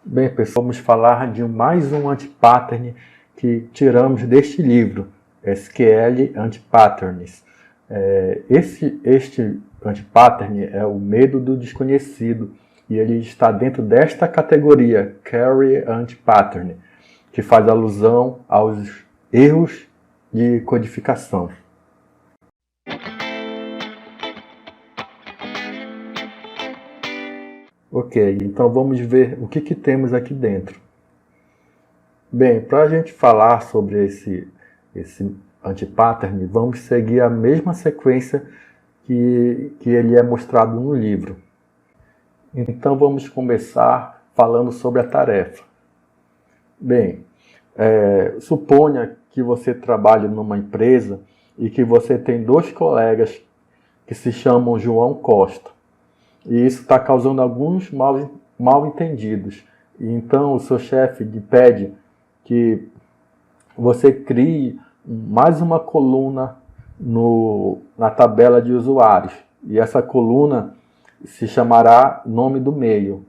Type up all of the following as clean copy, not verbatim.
Bem, pessoal, vamos falar de mais um anti-pattern que tiramos deste livro, SQL Anti-Patterns. Este anti-pattern é o medo do desconhecido e ele está dentro desta categoria, Query Anti-Pattern, que faz alusão aos erros de codificação. Ok, então vamos ver o que temos aqui dentro. Bem, para a gente falar sobre esse anti-pattern, vamos seguir a mesma sequência que ele é mostrado no livro. Então vamos começar falando sobre a tarefa. Bem, suponha que você trabalhe numa empresa e que você tem dois colegas que se chamam João Costa. E isso está causando alguns mal entendidos. Então o seu chefe lhe pede que você crie mais uma coluna na tabela de usuários. E essa coluna se chamará nome do meio,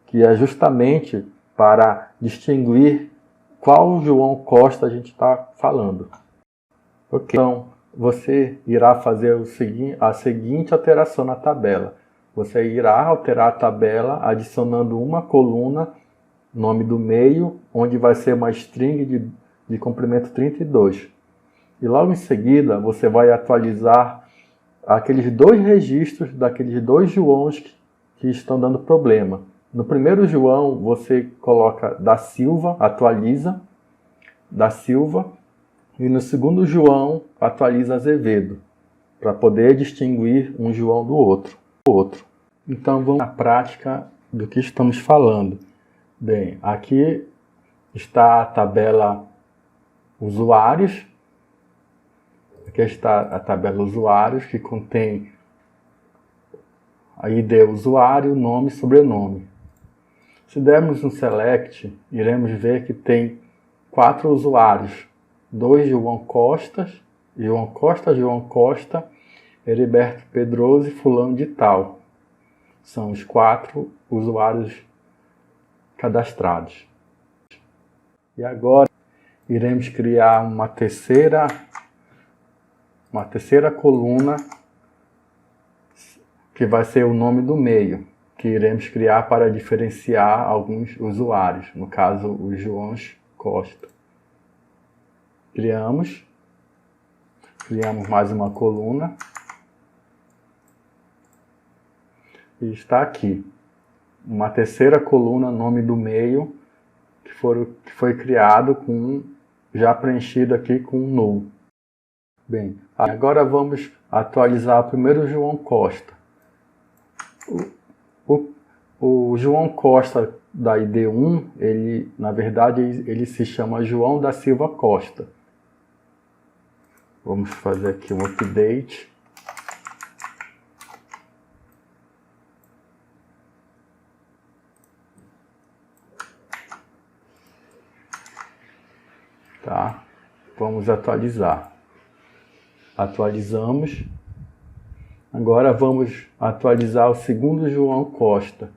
que é justamente para distinguir qual João Costa a gente está falando. Okay. Então, você irá fazer a seguinte alteração na tabela. Você irá alterar a tabela adicionando uma coluna, nome do meio, onde vai ser uma string de comprimento 32. E logo em seguida, você vai atualizar aqueles dois registros daqueles dois Joões que estão dando problema. No primeiro João, você coloca da Silva, atualiza da Silva, e no segundo João, atualiza Azevedo, para poder distinguir um João do outro. Então vamos à prática do que estamos falando. Bem, aqui está a tabela usuários. Aqui está a tabela usuários, que contém a ID usuário, nome e sobrenome. Se dermos um select, iremos ver que tem 4 usuários. 2 João Costa, Heriberto Pedroso e fulano de tal. São os 4 usuários cadastrados. E agora iremos criar uma terceira coluna, que vai ser o nome do meio, que iremos criar para diferenciar alguns usuários, no caso os João Costa. Criamos mais uma coluna. E está aqui uma terceira coluna, nome do meio, que foi criado já preenchido aqui com null. Bem, agora vamos atualizar o primeiro João Costa. O João Costa da ID 1, na verdade, ele se chama João da Silva Costa. Vamos fazer aqui um update. Tá? Vamos atualizar. Atualizamos. Agora vamos atualizar o segundo João Costa.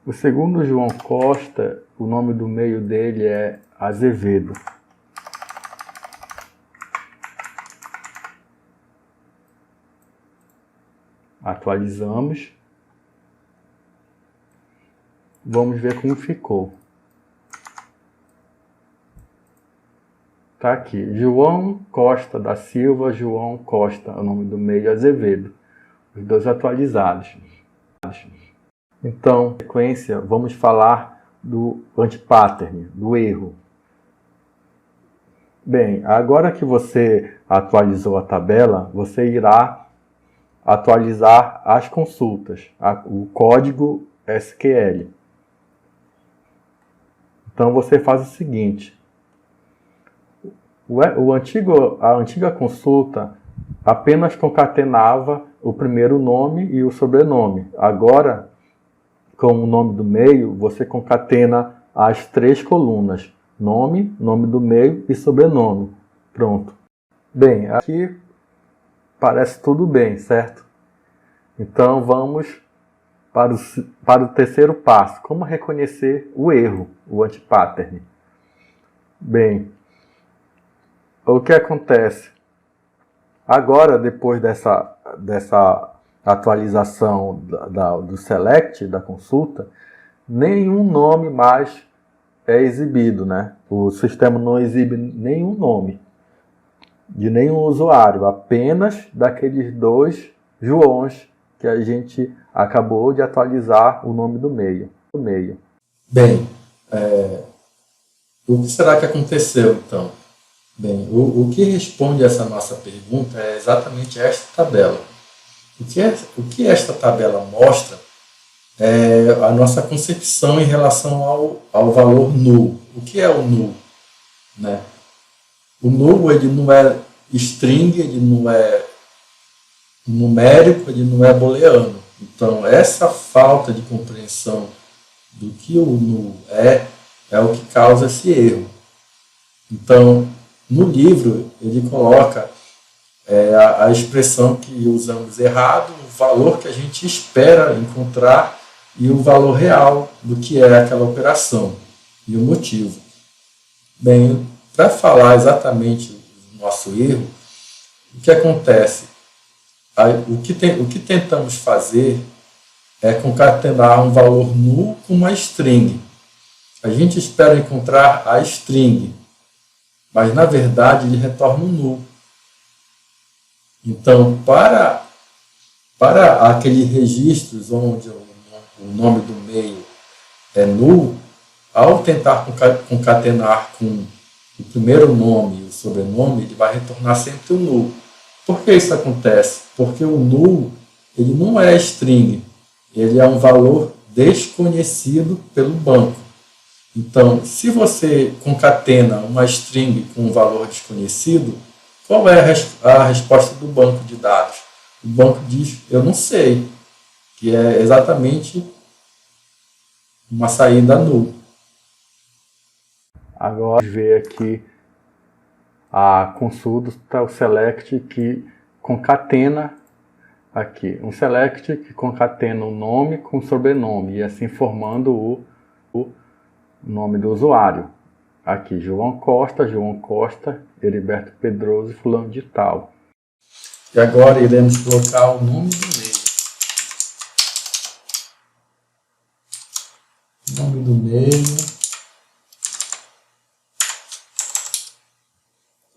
O segundo João Costa, o nome do meio dele é Azevedo. Atualizamos. Vamos ver como ficou. Está aqui, João Costa da Silva, João Costa, o nome do meio Azevedo. Os dois atualizados. Então, na sequência, vamos falar do anti-pattern, do erro. Bem, agora que você atualizou a tabela, você irá atualizar as consultas, o código SQL. Então você faz o seguinte. A antiga consulta apenas concatenava o primeiro nome e o sobrenome. Agora, com o nome do meio, você concatena as 3 colunas. Nome, nome do meio e sobrenome. Pronto. Bem, aqui parece tudo bem, certo? Então vamos para o terceiro passo, como reconhecer o erro, o antipattern. Bem, o que acontece? Agora, depois dessa atualização do select, da consulta, nenhum nome mais é exibido, né? O sistema não exibe nenhum nome de nenhum usuário, apenas daqueles 2 Joões que a gente acabou de atualizar o nome do meio. Bem, o que será que aconteceu então? Bem, o que responde a essa nossa pergunta é exatamente esta tabela. O que esta tabela mostra é a nossa concepção em relação ao valor null. O que é o null? Né? O null ele não é string, ele não é numérico, ele não é booleano. Então, essa falta de compreensão do que o null é o que causa esse erro. Então, no livro, ele coloca a expressão que usamos errado, o valor que a gente espera encontrar e o valor real do que é aquela operação e o motivo. Bem, para falar exatamente do nosso erro, o que acontece? O que tentamos fazer é concatenar um valor null com uma string. A gente espera encontrar a string, mas na verdade ele retorna um null. Então, para aqueles registros onde o nome do meio é null, ao tentar concatenar com o primeiro nome e o sobrenome, ele vai retornar sempre o null. Por que isso acontece? Porque o null ele não é string, ele é um valor desconhecido pelo banco. Então, se você concatena uma string com um valor desconhecido, qual é a resposta do banco de dados? O banco diz, eu não sei, que é exatamente uma saída null. Agora, ver aqui a consulta, o select que concatena aqui. Um select que concatena o nome com o sobrenome e assim formando o nome do usuário. Aqui, João Costa, Heriberto Pedroso e fulano de tal. E agora iremos colocar o nome do meio. Nome do meio.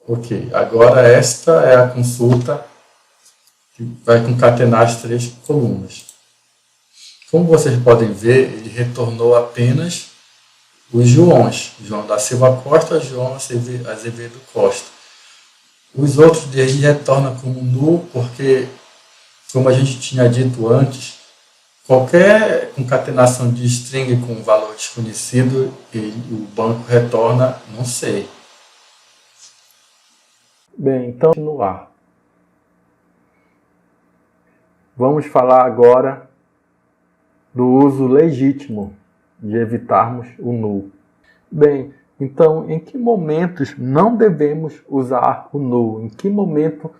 Ok, agora esta é a consulta que vai concatenar as 3 colunas. Como vocês podem ver, ele retornou apenas os Joões. João da Silva Costa, João Azevedo Costa. Os outros ele retorna como null porque, como a gente tinha dito antes, qualquer concatenação de string com valor desconhecido, o banco retorna não sei. Bem, então, continuar. Vamos falar agora do uso legítimo de evitarmos o null. Bem, então, em que momentos não devemos usar o null? Em que momento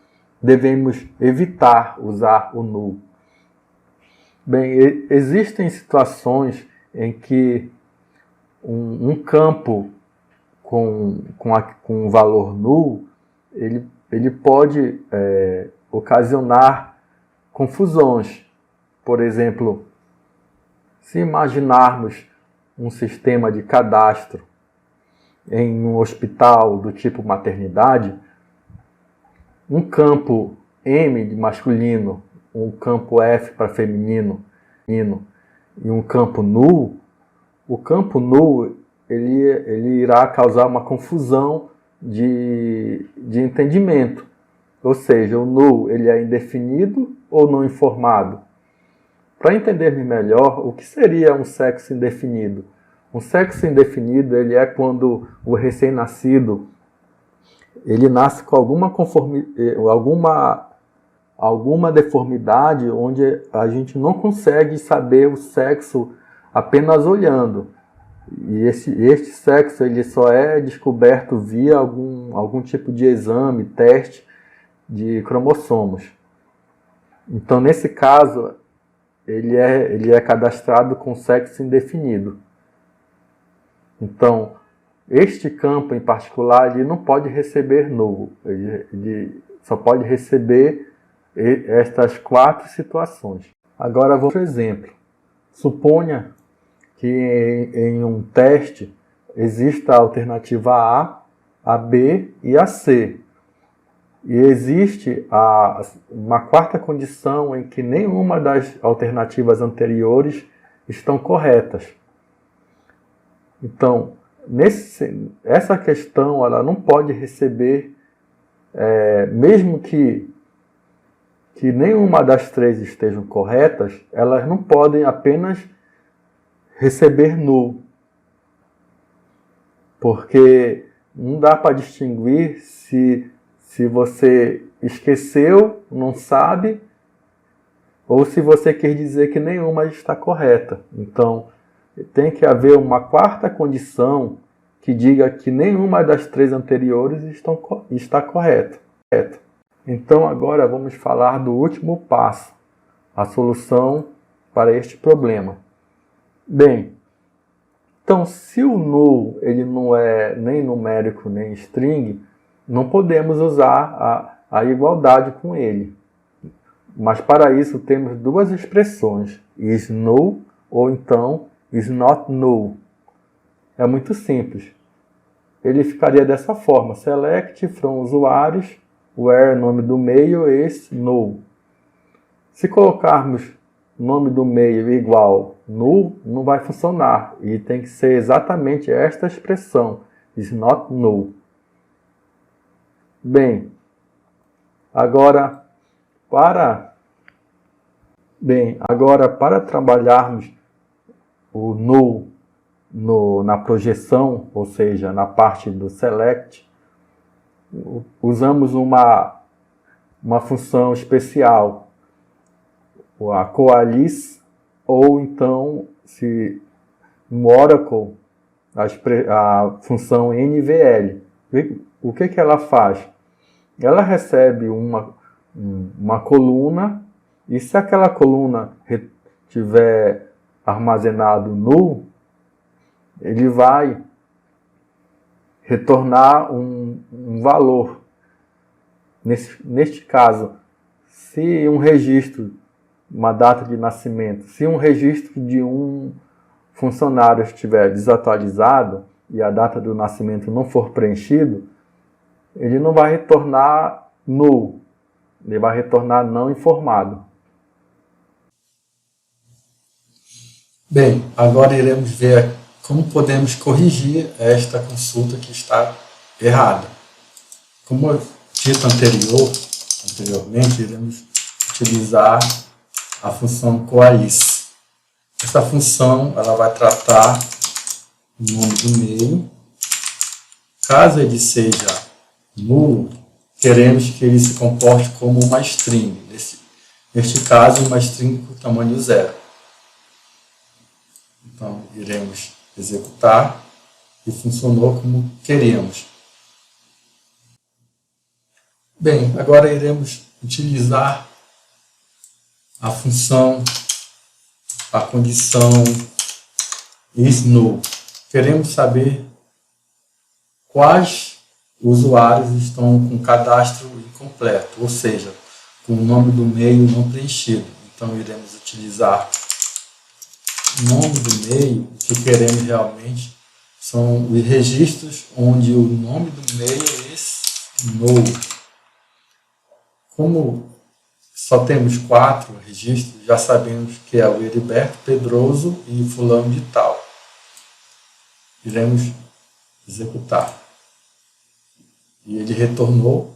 devemos evitar usar o null? Bem, existem situações em que um campo com um valor null, ele pode ocasionar confusões. Por exemplo, se imaginarmos um sistema de cadastro em um hospital do tipo maternidade, um campo M de masculino, um campo F para feminino e um campo null, o campo null ele irá causar uma confusão de entendimento. Ou seja, o null ele é indefinido ou não informado. Para entendermos melhor, o que seria um sexo indefinido? Um sexo indefinido ele é quando o recém-nascido ele nasce com alguma deformidade onde a gente não consegue saber o sexo apenas olhando. E este sexo ele só é descoberto via algum tipo de exame, teste de cromossomos. Então, nesse caso, ele é cadastrado com sexo indefinido. Então, este campo em particular, ele não pode receber null. Ele só pode receber estas 4 situações. Agora, vou para um exemplo. Suponha que em um teste exista a alternativa A, a B e a C. E existe uma 4ª condição em que nenhuma das alternativas anteriores estão corretas. Então, essa questão ela não pode receber, mesmo que nenhuma das 3 estejam corretas, elas não podem apenas receber null. Porque não dá para distinguir se você esqueceu, não sabe, ou se você quer dizer que nenhuma está correta. Então, tem que haver uma 4ª condição que diga que nenhuma das 3 anteriores está correta. Então, agora vamos falar do último passo, a solução para este problema. Bem, então, se o null ele não é nem numérico nem string, não podemos usar a igualdade com ele. Mas para isso temos 2 expressões, is null ou então is not null. É muito simples. Ele ficaria dessa forma: select from usuários, where nome do meio is null. Se colocarmos nome do meio igual null, não vai funcionar. E tem que ser exatamente esta expressão, is not null. Bem, agora para trabalharmos o null na projeção, ou seja, na parte do select, usamos uma função especial, a coalesce, ou então, se no Oracle, a função NVL. O que ela faz? Ela recebe uma coluna, e se aquela coluna tiver armazenado null, ele vai retornar um valor. Neste caso, se um registro, uma data de nascimento, se um registro de um funcionário estiver desatualizado e a data do nascimento não for preenchido, ele não vai retornar null, ele vai retornar não informado. Bem, agora iremos ver como podemos corrigir esta consulta que está errada. Como dito anteriormente, iremos utilizar a função coalesce. Essa função ela vai tratar o nome do meio. Caso ele seja nulo, queremos que ele se comporte como uma string. Neste caso, uma string com tamanho 0. Então, iremos executar e funcionou como queremos. Bem, agora iremos utilizar a função, a condição isNull. Queremos saber quais usuários estão com cadastro incompleto, ou seja, com o nome do meio não preenchido. Então, iremos utilizar o nome do meio. O que queremos realmente são os registros onde o nome do meio é isNull. Como só temos 4 registros, já sabemos que é o Heriberto Pedroso e fulano de tal. Iremos executar. E ele retornou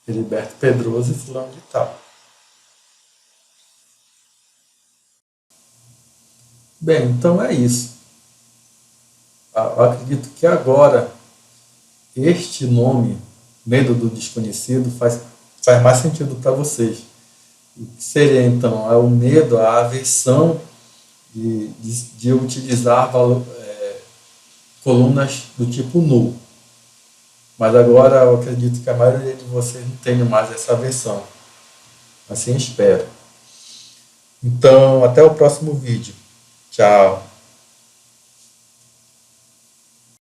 Heriberto Pedroso e fulano de tal. Bem, então é isso. Eu acredito que agora este nome, Medo do Desconhecido, faz mais sentido para vocês. O que seria então? É o medo, a aversão de utilizar colunas do tipo null. Mas agora eu acredito que a maioria de vocês não tenha mais essa aversão. Assim espero. Então, até o próximo vídeo. Tchau!